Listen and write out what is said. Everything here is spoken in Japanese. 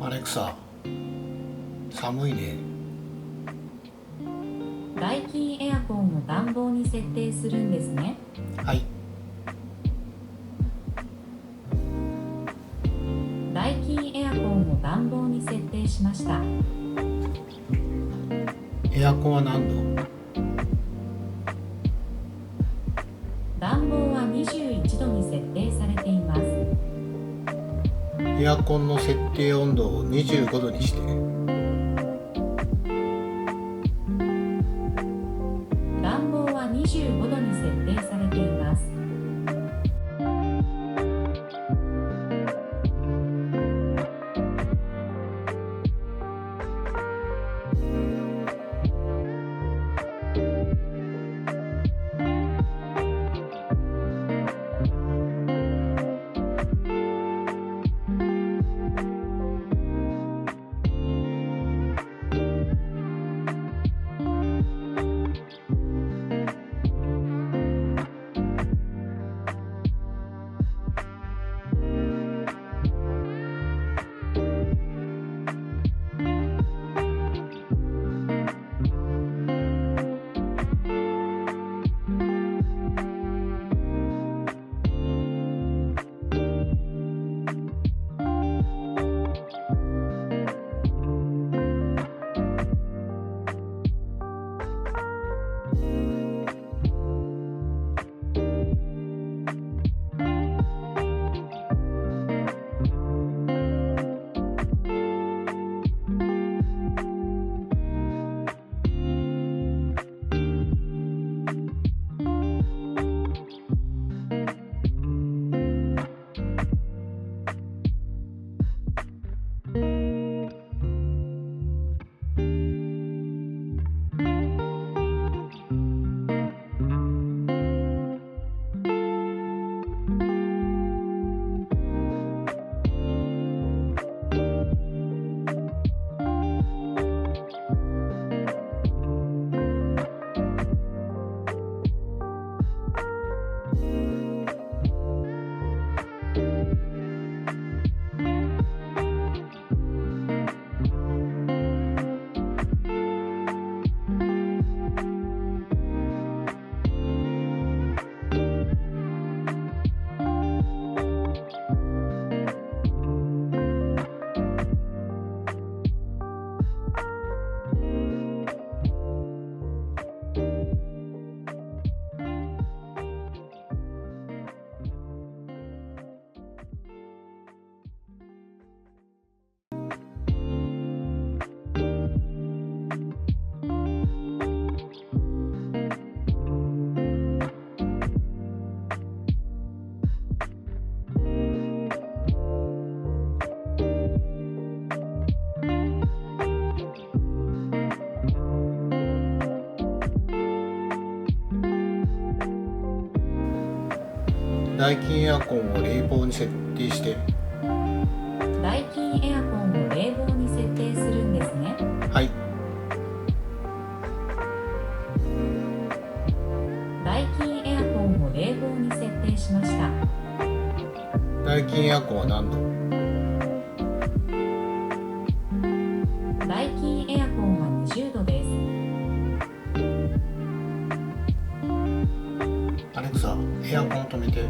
アレクサ、寒いね。ダイキンエアコンを暖房に設定するんですね。はい。ダイキンエアコンを暖房に設定しました。エアコンは何度？暖房は21度に設定されています。エアコンの設定温度を25度にして。暖房は25度に設定されています。ダイキンエアコンを冷房に設定して。ダイキンエアコンを冷房に設定するんですね。はい。ダイキンエアコンを冷房に設定しました。ダイキンエアコンは何度？ダイキンエアコンは20度です。アレクサ、エアコン止めて。